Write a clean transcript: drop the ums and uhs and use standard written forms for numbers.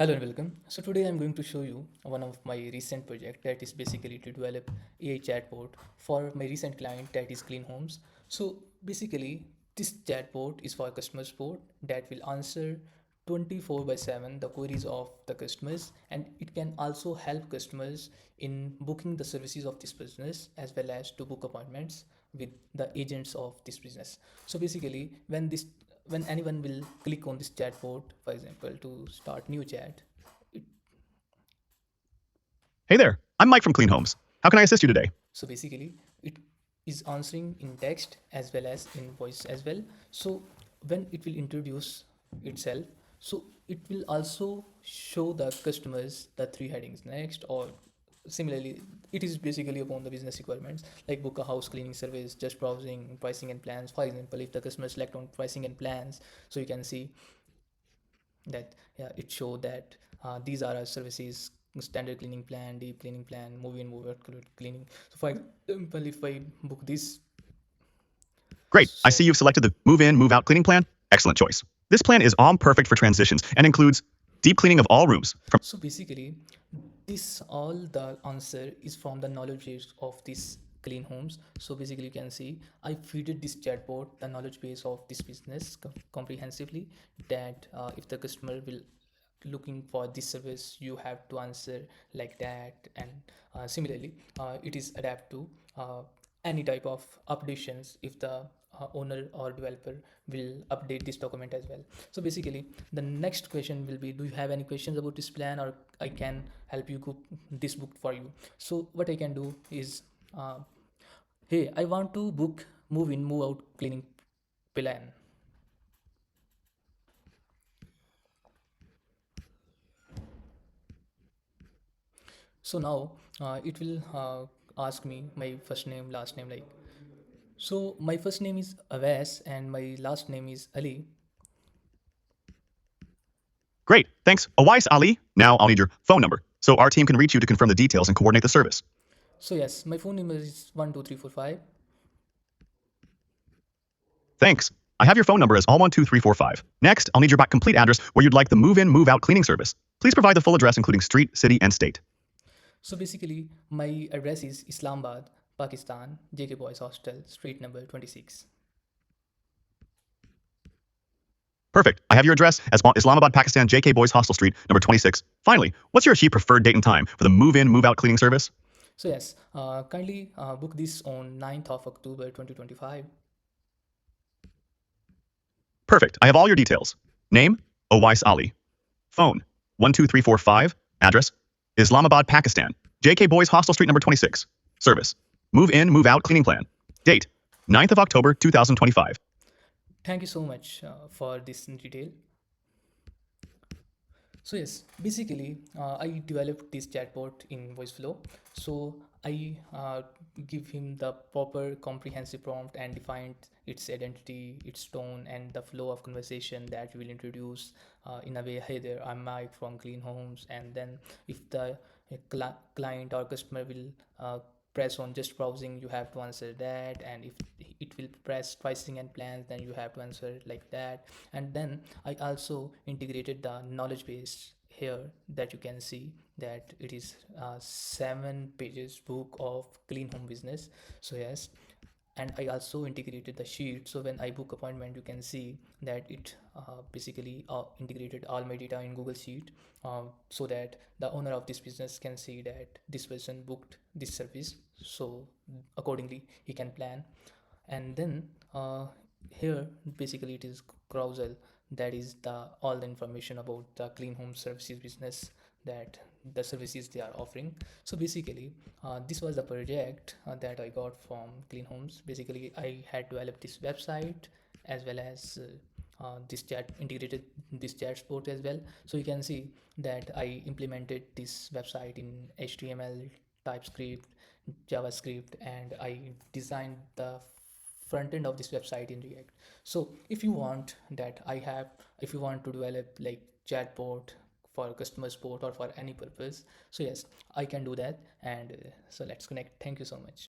Hello and welcome. So today I'm going to show you one of my recent project that is basically to develop AI chatbot for my recent client that is Clean Homes. So basically this chatbot is for customer support that will answer 24 by 7 the queries of the customers, and it can also help customers in booking the services of this business as well as to book appointments with the agents of this business. So basically when anyone will click on this chatbot, for example, to start new chat, it, Hey there, I'm Mike from Clean Homes. How can I assist you today? so basically it is answering in text as well as in voice as well. So when it will introduce itself, so it will also show the customers the three headings next, or similarly it is basically upon the business requirements like book a house cleaning service, just browsing, pricing and plans. For example, if the customer select on pricing and plans, so you can see that, yeah, it show that these are our services: standard cleaning plan, deep cleaning plan, move in move out cleaning. So for example, if I book this, Great, I see so you've selected the Move In, Move Out cleaning plan. Excellent choice. This plan is perfect for transitions and includes deep cleaning of all rooms from. so basically this all the answer is from the knowledge base of this Clean Homes. So basically you can see I feeded this chatbot the knowledge base of this business comprehensively, that if the customer will looking for this service, you have to answer like that. And similarly it is adapt to any type of updations if the owner or developer will update this document as well. So basically the next question will be, do you have any questions about this plan, or I can help you book this book for you? So what I can do is, uh, hey, I want to book move in move out cleaning plan. So now it will ask me my first name, last name, like, so my first name is Avas and my last name is Ali. Great, thanks. Awais Ali. Now I'll need your phone number so our team can reach you to confirm the details and coordinate the service. So yes, my phone number is 12345. Thanks. I have your phone number as all12345. Next, I'll need your complete address where you'd like the Move In, Move Out cleaning service. Please provide the full address including street, city, and state. So basically my address is Islamabad, Pakistan, JK Boys Hostel, street number 26. Perfect. I have your address as Islamabad, Pakistan, JK Boys Hostel Street, number 26. Finally, what's your achieved preferred date and time for the Move In, Move Out cleaning service? So yes, kindly book this on 9th of October 2025. Perfect. I have all your details. Name, Owais Ali. Phone, 12345. Address, Islamabad, Pakistan. JK Boys Hostel Street number 26. Service, Move In, Move Out cleaning plan. Date, 9th of October 2025. Thank you so much for this detail. So yes, basically I developed this chatbot in VoiceFlow. So I give him the proper comprehensive prompt and defined its identity, its tone, and the flow of conversation that we will introduce in a way. Hey there, I'm Mike from Clean Homes, and then if the client or customer will press on just browsing, you have to answer that, and if it will press pricing and plans, then you have to answer like that. And then I also integrated the knowledge base here, that you can see that it is 7 pages book of Clean Home business. So yes, and I also integrated the sheet, so when I book appointment, you can see that it basically integrated all my data in Google Sheet, so that the owner of this business can see that this person booked this service, so accordingly he can plan. And then here basically it is carousel, that is the all the information about the Clean Home Services business, that the services they are offering. So basically this was the project that I got from Clean Homes. Basically I had developed this website as well as this chat integrated this chat support as well. So you can see that I implemented this website in HTML, TypeScript, JavaScript, and I designed the front end of this website in React. So if you want that I have, if you want to develop like chatbot for customer support or for any purpose, so yes, I can do that. And so let's connect. Thank you so much.